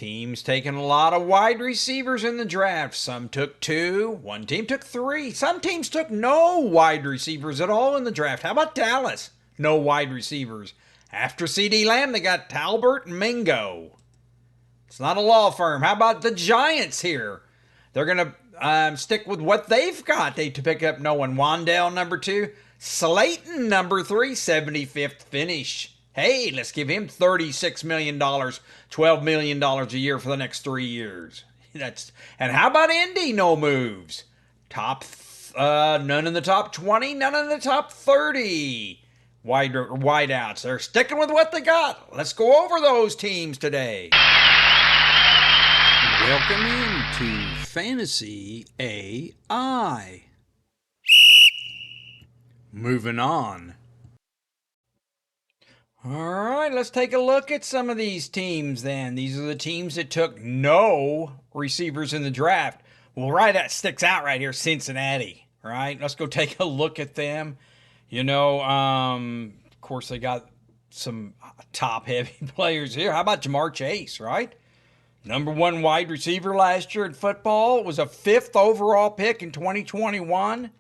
Teams taking a lot of wide receivers in the draft. Some took 2, one team took 3. Some teams took no wide receivers at all in the draft. How about Dallas? No wide receivers. After C.D. Lamb, they got Talbert and Mingo. It's not a law firm. How about the Giants here? They're going to stick with what they've got. They to pick up no one. Wandale, number 2. Slayton, number 3, 75th finish. Hey, let's give him $36 million, $12 million a year for the next 3 years. And how about Indy? No moves. None in the top 20, none in the top 30. Wideouts. They're sticking with what they got. Let's go over those teams today. Welcome into Fantasy AI. Moving on. All right, let's take a look at some of these teams then. These are the teams that took no receivers in the draft. Well, right, that sticks out right here, Cincinnati, right? Let's go take a look at them. Of course, they got some top-heavy players here. How about Jamar Chase, right? Number 1 wide receiver last year in football. Was a 5th overall pick in 2021.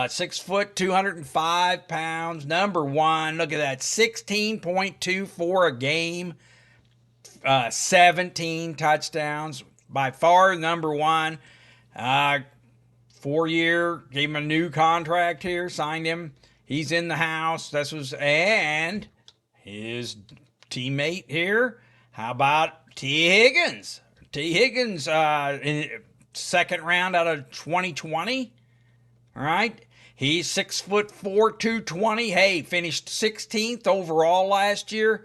6 foot, 205 pounds. Number 1. Look at that. 16.24 a game. 17 touchdowns. By far number 1. 4-year. Gave him a new contract here. Signed him. He's in the house. And his teammate here. How about T. Higgins? T. Higgins in second round out of 2020. All right. He's 6'4", 220. Hey, finished 16th overall last year.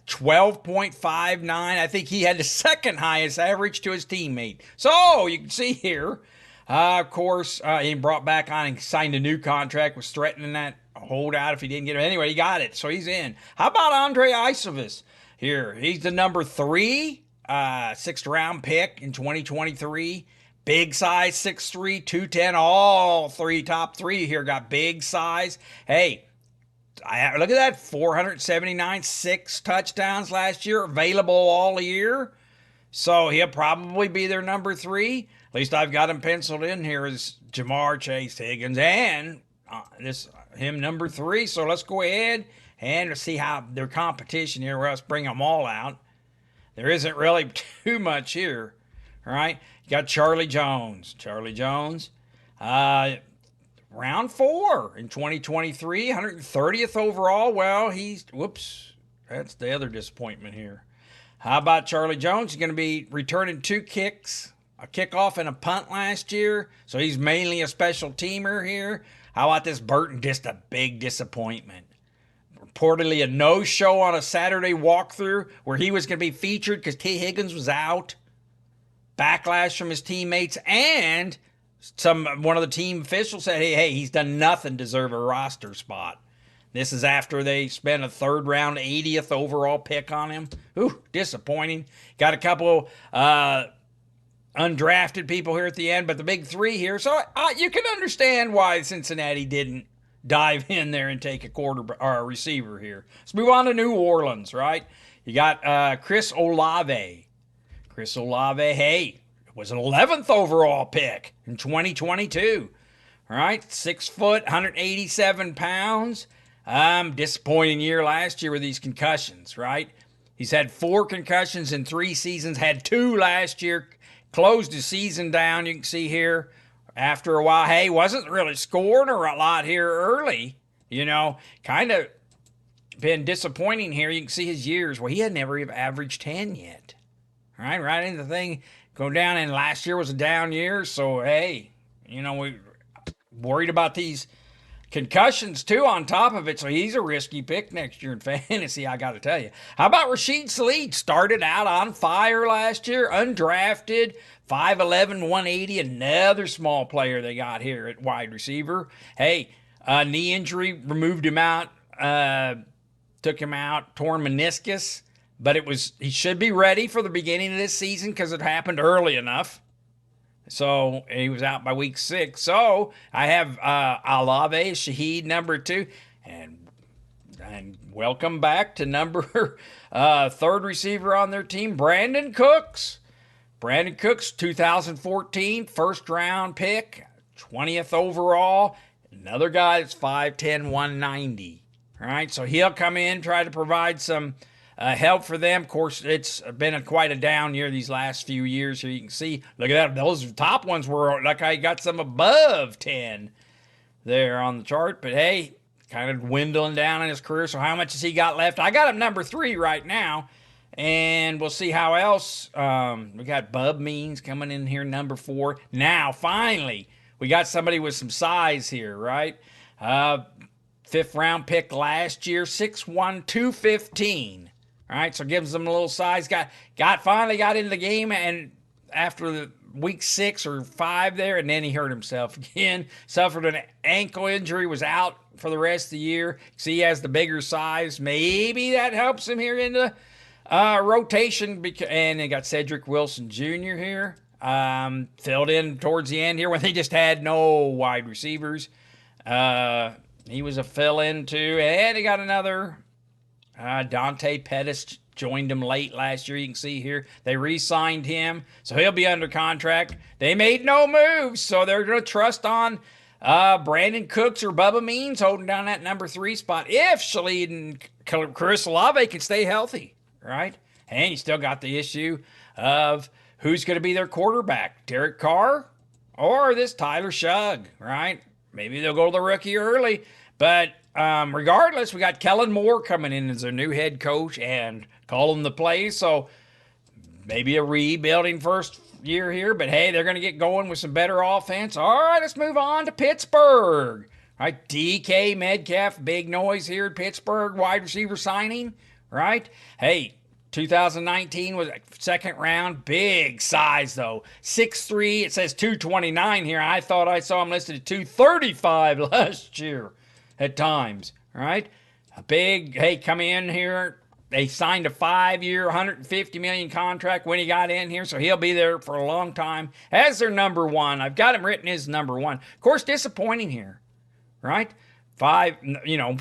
12.59. I think he had the second highest average to his teammate. So you can see here, of course, he brought back on and signed a new contract, was threatening that holdout if he didn't get it. Anyway, he got it, so he's in. How about Andre Isovas here? He's the number 3, 6th round pick in 2023. Big size, 6'3", 210. All top three here got big size. Hey, look at that, 479, 6 touchdowns last year, available all year. So he'll probably be their number 3. At least I've got him penciled in here as Jamar Chase Higgins and him number 3. So let's go ahead and see how their competition here. Let's bring them all out. There isn't really too much here. All right. You got Charlie Jones. Round 4 in 2023, 130th overall. Well, that's the other disappointment here. How about Charlie Jones? He's going to be returning 2 kicks, a kickoff and a punt last year. So he's mainly a special teamer here. How about this Burton? Just a big disappointment. Reportedly a no-show on a Saturday walkthrough where he was going to be featured because T. Higgins was out. Backlash from his teammates, and one of the team officials said, hey, he's done nothing to deserve a roster spot. This is after they spent a 3rd round, 80th overall pick on him. Ooh, disappointing. Got a couple undrafted people here at the end, but the big 3 here. So you can understand why Cincinnati didn't dive in there and take a receiver here. Let's move on to New Orleans, right? You got Chris Olave. Hey, was an 11th overall pick in 2022. All right, 6 foot, 187 pounds. Disappointing year last year with these concussions, right? He's had 4 concussions in 3 seasons, had 2 last year, closed his season down. You can see here after a while, hey, wasn't really scoring a lot here early. Kind of been disappointing here. You can see his years. Well, he had never even averaged 10 yet. Right into the thing, go down, and last year was a down year. So, hey, we worried about these concussions, too, on top of it. So he's a risky pick next year in fantasy, I got to tell you. How about Rashid Shaheed? Started out on fire last year, undrafted, 5'11", 180, another small player they got here at wide receiver. Hey, knee injury, removed him out, took him out, torn meniscus. But he should be ready for the beginning of this season because it happened early enough. So he was out by week 6. So I have Olave, Shaheed, number 2. And And welcome back to number third receiver on their team, Brandon Cooks. Brandon Cooks, 2014 first round pick, 20th overall. Another guy that's 5'10", 190. All right, so he'll come in, try to provide some help for them. Of course, it's been quite a down year these last few years here. You can see, look at that. Those top ones were like I got some above 10 there on the chart. But hey, kind of dwindling down in his career. So how much has he got left? I got him number 3 right now. And we'll see how else. We got Bub Means coming in here, number 4. Now, finally, we got somebody with some size here, right? 5th round pick last year, 6'1", 215. All right, so gives them a little size. Finally got into the game, and after the week 6 or 5 there, and then he hurt himself again. Suffered an ankle injury, was out for the rest of the year. See, he has the bigger size. Maybe that helps him here in the rotation. And they got Cedric Wilson Jr. here. Filled in towards the end here when they just had no wide receivers. He was a fill-in too. And they got another Dante Pettis joined him late last year. You can see here they re-signed him, so he'll be under contract. They made no moves, so they're going to trust on Brandon Cooks or Bubba Means holding down that number 3 spot if Shalit and Chris Olave can stay healthy, right? And you still got the issue of who's going to be their quarterback, Derek Carr or this Tyler Shugg, right? Maybe they'll go to the rookie early, but regardless, we got Kellen Moore coming in as their new head coach and calling the plays. So maybe a rebuilding first year here, but hey, they're going to get going with some better offense. All right, let's move on to Pittsburgh. All right, DK Metcalf, big noise here at Pittsburgh, wide receiver signing, right? Hey, 2019 was second round, big size though, 6'3", it says 229 here. I thought I saw him listed at 235 last year at times, right? A big, hey, come in here. They signed a 5-year, $150 million contract when he got in here, so he'll be there for a long time as their number 1. I've got him written as number 1. Of course, disappointing here, right? 5,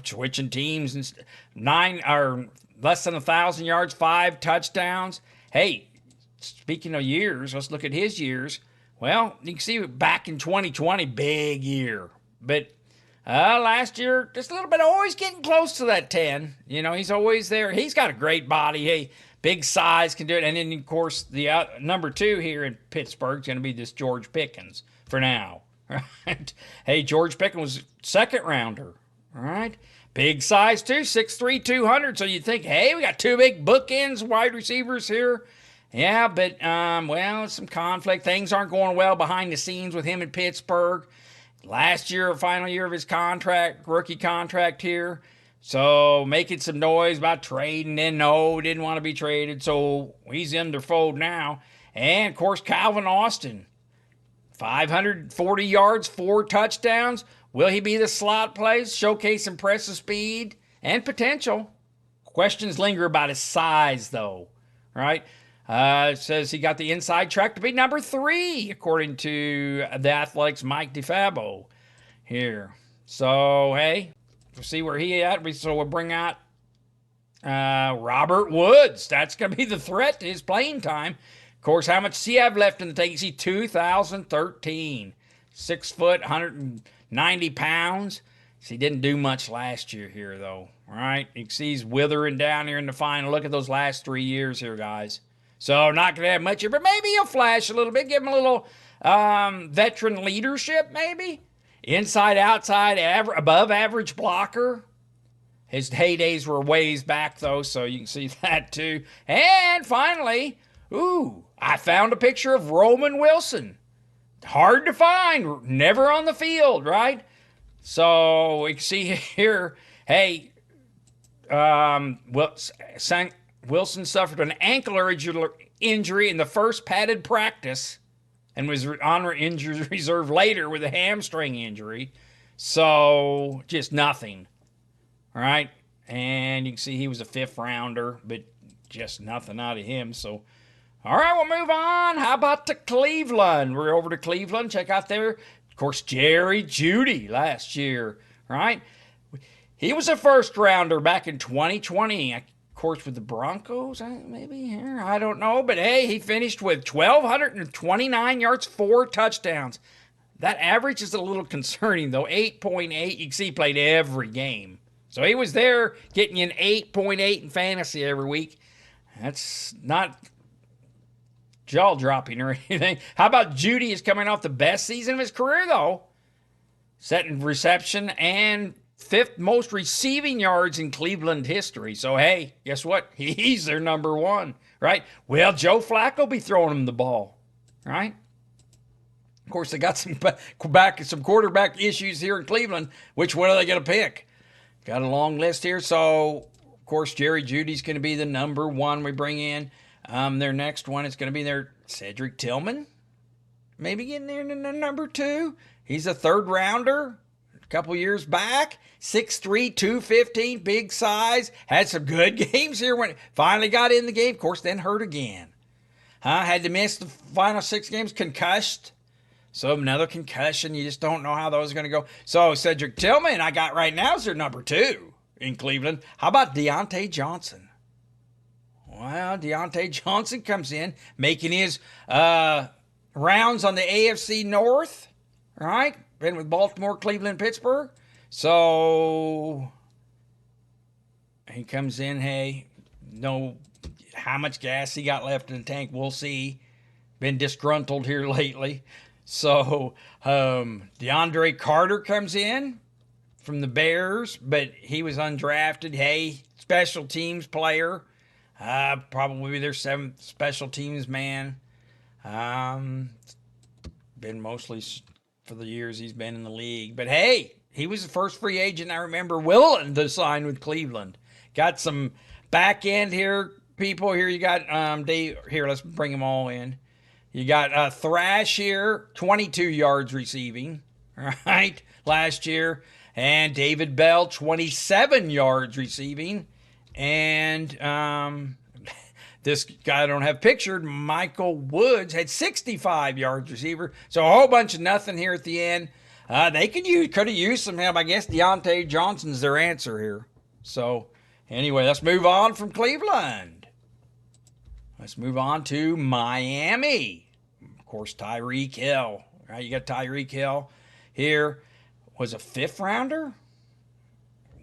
switching teams and 9 or less than 1,000 yards, 5 touchdowns. Hey, speaking of years, let's look at his years. Well, you can see back in 2020, big year, but last year, just a little bit, always getting close to that 10. He's always there. He's got a great body. Hey, big size, can do it. And then, of course, the number 2 here in Pittsburgh is going to be this George Pickens for now. Right? Hey, George Pickens was second rounder. All right. Big size, too, 6'3", 200. So you think, hey, we got 2 big bookends wide receivers here. Yeah, but, some conflict. Things aren't going well behind the scenes with him in Pittsburgh. Last year, final year of his contract, rookie contract here. So making some noise about trading. Then no, didn't want to be traded. So he's in their fold now. And, of course, Calvin Austin. 540 yards, 4 touchdowns. Will he be the slot plays? Showcase impressive speed and potential. Questions linger about his size, though. Right? It says he got the inside track to be number 3, according to the Athletics' Mike DeFabo here. So, hey, we'll see where he at. So we'll bring out Robert Woods. That's going to be the threat to his playing time. Of course, how much does he have left in the tank? You see 2013. 6 foot, 190 pounds. So he didn't do much last year here, though. All right? You can see he's withering down here in the final. Look at those last 3 years here, guys. So not going to have much here, but maybe he'll flash a little bit, give him a little veteran leadership, maybe. Inside, outside, above average blocker. His heydays were ways back, though, so you can see that, too. And finally, I found a picture of Roman Wilson. Hard to find, never on the field, right? So we can see here, hey, Wilson suffered an ankle injury in the first padded practice and was on injury reserve later with a hamstring injury. So just nothing. All right. And you can see he was a 5th rounder, but just nothing out of him. So, all right, we'll move on. How about to Cleveland? We're over to Cleveland. Check out there. Of course, Jerry Jeudy last year, right? He was a first rounder back in 2020. Of course, with the Broncos, maybe here. I don't know. But hey, he finished with 1,229 yards, 4 touchdowns. That average is a little concerning, though. 8.8. You can see he played every game. So he was there getting you an 8.8 in fantasy every week. That's not jaw-dropping or anything. How about Judy is coming off the best season of his career, though? Setting reception and 5th most receiving yards in Cleveland history. So, hey, guess what? He's their number 1, right? Well, Joe Flacco be throwing him the ball, right? Of course, they got some quarterback issues here in Cleveland. Which one are they going to pick? Got a long list here. So, of course, Jerry Jeudy's going to be the number 1 we bring in. Their next one is going to be their Cedric Tillman. Maybe getting there in the number 2. He's a 3rd rounder a couple years back. 6'3", 215, big size. Had some good games here when finally got in the game. Of course, then hurt again. Had to miss the final 6 games, concussed. So another concussion. You just don't know how those are going to go. So Cedric Tillman, I got right now, is their number 2 in Cleveland. How about Deontay Johnson? Well, Deontay Johnson comes in, making his rounds on the AFC North, right? Been with Baltimore, Cleveland, Pittsburgh. So he comes in, hey, know how much gas he got left in the tank. We'll see. Been disgruntled here lately. So DeAndre Carter comes in from the Bears, but he was undrafted. Hey, special teams player. Probably their 7th special teams man. Been mostly for the years he's been in the league. But hey, he was the first free agent I remember willing to sign with Cleveland. Got some back end here, people. Here you got Dave. Here, let's bring them all in. You got Thrash here, 22 yards receiving, right, last year. And David Bell, 27 yards receiving. And this guy I don't have pictured, Michael Woods, had 65 yards receiver. So a whole bunch of nothing here at the end. They could have used some help. I guess Deontay Johnson's their answer here. So anyway, let's move on from Cleveland. Let's move on to Miami. Of course, Tyreek Hill. Right, you got Tyreek Hill here. Was a 5th rounder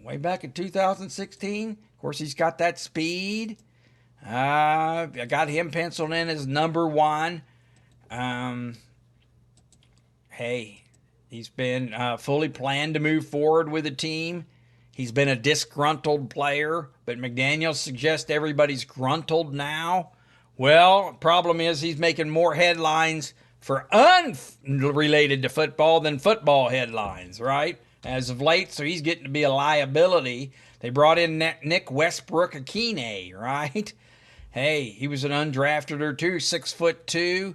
way back in 2016. Of course, he's got that speed. I got him penciled in as number 1. Hey, he's been fully planned to move forward with the team. He's been a disgruntled player, but McDaniel suggests everybody's gruntled now. Well, problem is he's making more headlines for unrelated to football than football headlines, right? As of late, so he's getting to be a liability. They brought in Nick Westbrook-Akine, right? Hey, he was an undrafted too, 6'2",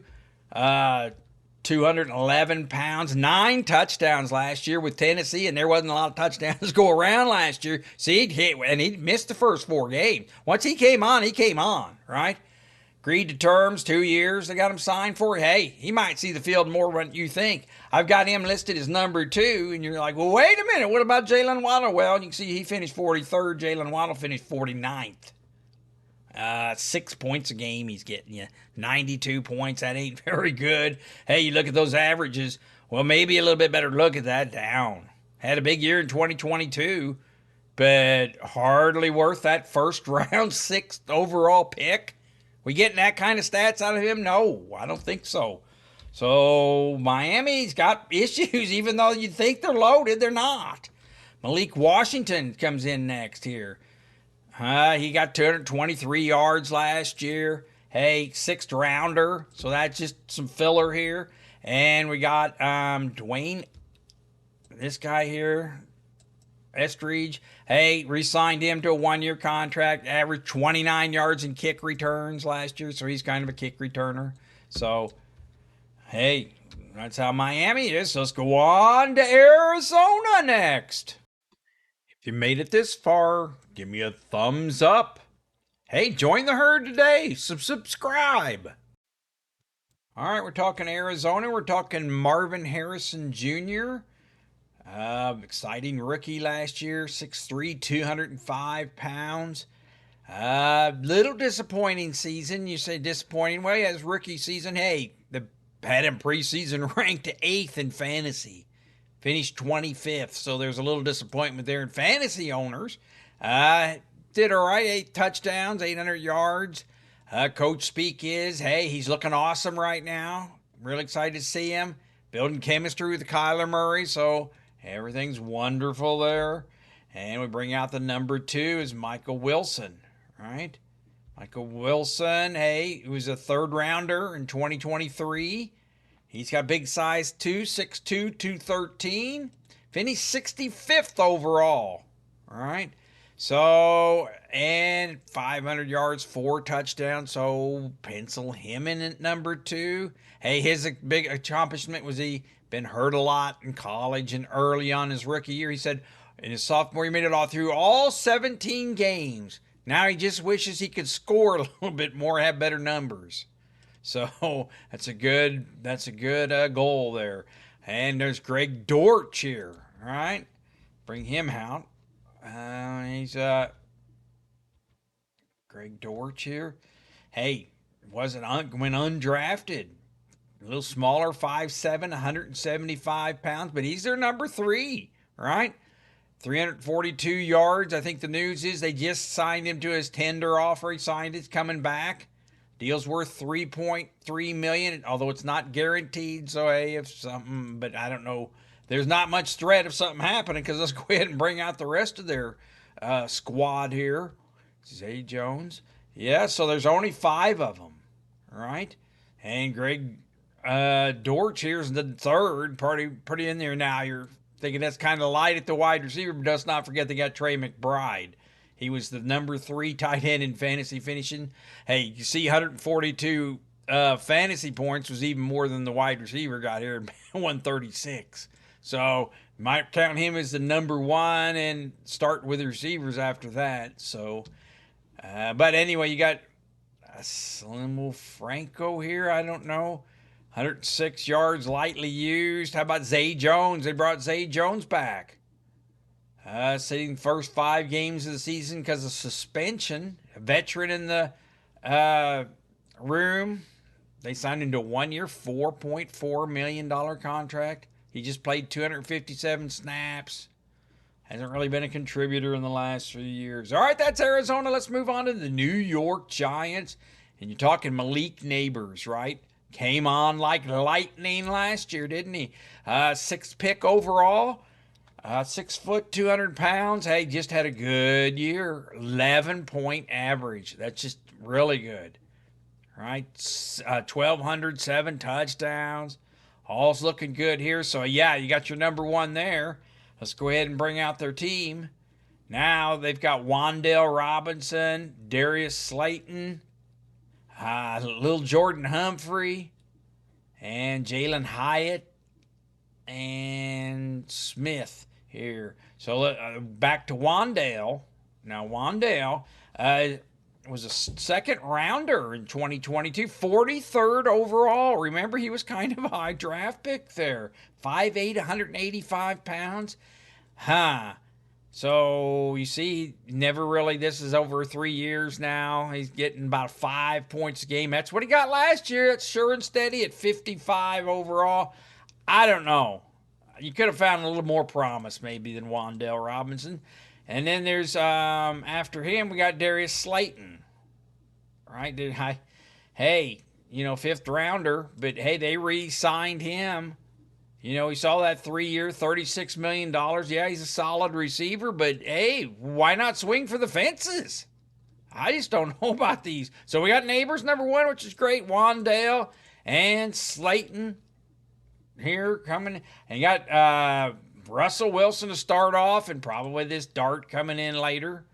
211 pounds, 9 touchdowns last year with Tennessee, and there wasn't a lot of touchdowns to go around last year. See, he missed the first 4 games. Once he came on, right? Agreed to terms, 2 years. They got him signed for it. Hey, he might see the field more than you think. I've got him listed as number 2, and you're like, well, wait a minute. What about Jalen Waddle? Well, you can see he finished 43rd. Jalen Waddle finished 49th. 6 points a game he's getting you. 92 points. That ain't very good. Hey, you look at those averages. Well, maybe a little bit better look at that down. Had a big year in 2022, but hardly worth that first round 6th overall pick. We getting that kind of stats out of him? No, I don't think so. So Miami's got issues, even though you'd think they're loaded, they're not. Malik Washington comes in next here. He got 223 yards last year. Hey, 6th rounder. So that's just some filler here. And we got Dwayne, this guy here, Estridge. Hey, re-signed him to a 1-year contract. Averaged 29 yards in kick returns last year. So he's kind of a kick returner. So, hey, that's how Miami is. So let's go on to Arizona next. If you made it this far, give me a thumbs up. Hey, join the herd today. Subscribe. All right, we're talking Arizona. We're talking Marvin Harrison Jr. Exciting rookie last year, 6'3", 205 pounds. Little disappointing season. You say disappointing. Well, his rookie season, hey, the had him preseason ranked 8th in fantasy. Finished 25th, so there's a little disappointment there in fantasy owners. Uh, did all right, 8 touchdowns, 800 yards. Coach speak is, hey, he's looking awesome right now. Really excited to see him. Building chemistry with Kyler Murray, so everything's wonderful there. And we bring out the number 2 is Michael Wilson, right? Michael Wilson, hey, he was a third rounder in 2023. He's got big size too, 6'2", 213. Finished 65th overall. All right. So, and 500 yards, 4 touchdowns. So, pencil him in at number 2. Hey, his big accomplishment was he been hurt a lot in college and early on his rookie year. He said in his sophomore, he made it all through all 17 games. Now he just wishes he could score a little bit more, have better numbers. So that's a good goal there. And there's Greg Dortch here. All right, bring him out. He's Greg Dortch here. Hey, went undrafted. A little smaller, 5'7", 175 pounds, but he's their number 3. Right. 342 yards. I think the news is they just signed him to his tender offer. He signed it, coming back. Deal's worth $3.3 million, although it's not guaranteed. So hey, if something, but I don't know. There's not much threat of something happening because let's go ahead and bring out the rest of their squad here. Zay Jones, yeah. So there's only 5 of them, right? And Greg Dortch here's the third. Pretty in there now. You're thinking that's kind of light at the wide receiver, but let's not forget they got Trey McBride. He was the number 3 tight end in fantasy finishing. Hey, you see 142 fantasy points was even more than the wide receiver got here, 136. So might count him as the number 1 and start with the receivers after that. So, but anyway, you got Slim Franco here. I don't know. 106 yards, lightly used. How about Zay Jones? They brought Zay Jones back. Sitting first 5 games of the season because of suspension. A veteran in the room. They signed him to a 1-year, $4.4 million contract. He just played 257 snaps. Hasn't really been a contributor in the last few years. All right, that's Arizona. Let's move on to the New York Giants. And you're talking Malik Neighbors, right? Came on like lightning last year, didn't he? 6th pick overall. 6 foot, 200 pounds. Hey, just had a good year. 11-point average. That's just really good. Right? 1,200, 7 touchdowns. All's looking good here. So, yeah, you got your number 1 there. Let's go ahead and bring out their team. Now they've got Wan'Dale Robinson, Darius Slayton, Lil Jordan Humphrey, and Jalen Hyatt, and Smith here. So back to Wan'Dale. Now Wan'Dale was a 2nd rounder in 2022, 43rd overall. Remember, he was kind of a high draft pick there. 5'8", 185 pounds. So you see, never really, this is over 3 years now. He's getting about 5 points a game. That's what he got last year. It's sure and steady at 55 overall. I don't know. You could have found a little more promise maybe than Wan'Dale Robinson. And then there's, after him, we got Darius Slayton. Right? Hey, 5th rounder, but hey, they re-signed him. He saw that 3-year, $36 million. Yeah, he's a solid receiver, but hey, why not swing for the fences? I just don't know about these. So we got Neighbors number 1, which is great. Wan'Dale and Slayton here coming. And you got Russell Wilson to start off, and probably this Dart coming in later.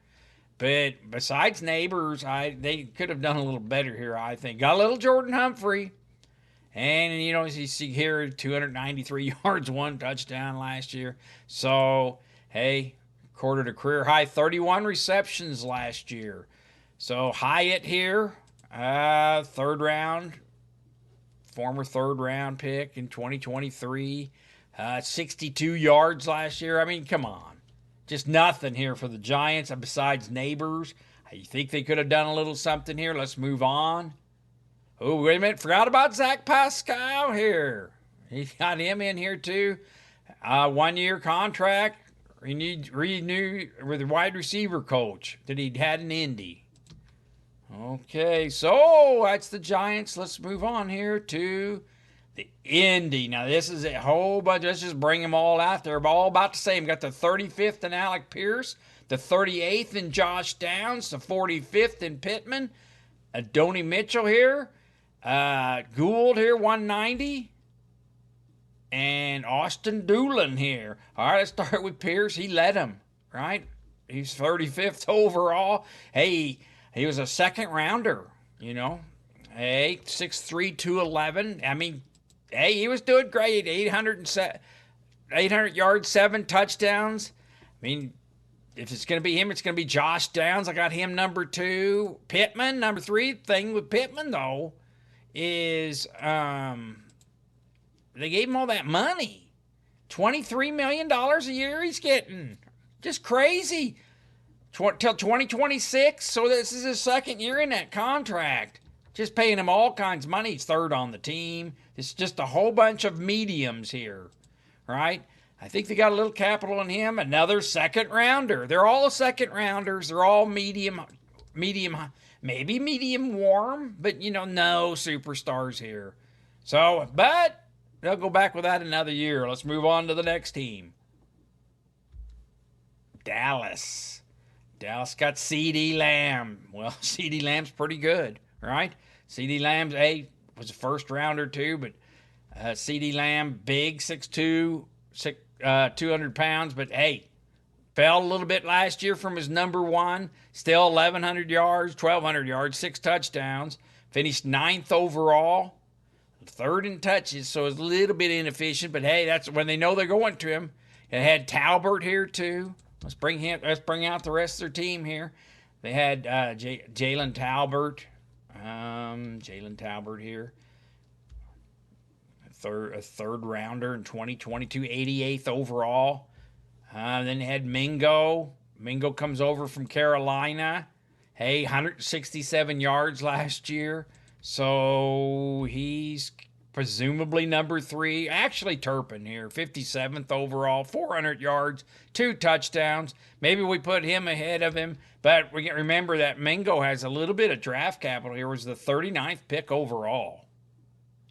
But besides Neighbors, they could have done a little better here, I think. Got a little Jordan Humphrey. And, as you see here, 293 yards, 1 touchdown last year. So, hey, recorded a career high 31 receptions last year. So, Hyatt here, 3rd round, former 3rd round pick in 2023. 62 yards last year. I mean, come on. Just nothing here for the Giants besides neighbors. You think they could have done a little something here? Let's move on. Oh, wait a minute. Forgot about Zach Pascal here. He got him in here too. 1 year contract. Renewed with the wide receiver coach that he'd had in Indy. Okay, so that's the Giants. Let's move on here to the Indy. Now, this is a whole bunch. Let's just bring them all out. They're all about the same. Got the 35th in Alec Pierce, the 38th in Josh Downs, the 45th in Pittman, Adonai Mitchell here, Gould here, 190, and Austin Doolin here. All right, let's start with Pierce. He led him, right? He's 35th overall. Hey, he was a second rounder, you know. Hey, 6'3", 211. I mean, hey, he was doing great. 800 yards, 7 touchdowns. I mean, if it's going to be him, it's going to be Josh Downs. I got him number 2. Pittman, number 3. Thing with Pittman, though, is they gave him all that money. $23 million a year he's getting. Just crazy. Till 2026, so this is his second year in that contract. Just paying him all kinds of money. He's third on the team. It's just a whole bunch of mediums here, right? I think they got a little capital in him. Another second rounder. They're all second rounders. They're all medium, maybe medium warm, but no superstars here. So, but they'll go back with that another year. Let's move on to the next team. Dallas got CeeDee Lamb. Well, CeeDee Lamb's pretty good, right? CeeDee Lamb's was a first rounder too, but CeeDee Lamb, big, 6'2", 200 pounds, but hey, fell a little bit last year from his number 1. Still 1,100 yards, 1,200 yards, 6 touchdowns. Finished 9th overall, 3rd in touches, so it's a little bit inefficient, but hey, that's when they know they're going to him. It had Talbert here too. Let's bring out the rest of their team here. They had Jalen Talbert. Jalen Talbert here. A third rounder in 2022, 88th overall. Then they had Mingo. Mingo comes over from Carolina. Hey, 167 yards last year. So he's presumably number 3. Actually, Turpin here, 57th overall, 400 yards, 2 touchdowns. Maybe we put him ahead of him, but we remember that Mingo has a little bit of draft capital here. Was the 39th pick overall.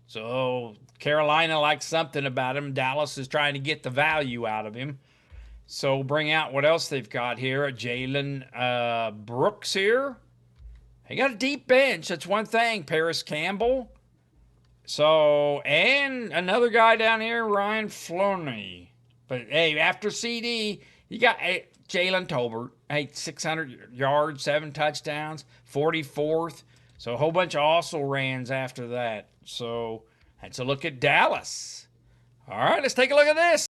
So Carolina likes something about him. Dallas is trying to get the value out of him. So bring out what else they've got here. Jalen Brooks here. They got a deep bench. That's one thing. Paris Campbell. So, and another guy down here, Ryan Floney. But, hey, after CD, you got Jalen Tolbert. Hey, 600 yards, 7 touchdowns, 44th. So, a whole bunch of also-rans after that. So, that's a look at Dallas. All right, let's take a look at this.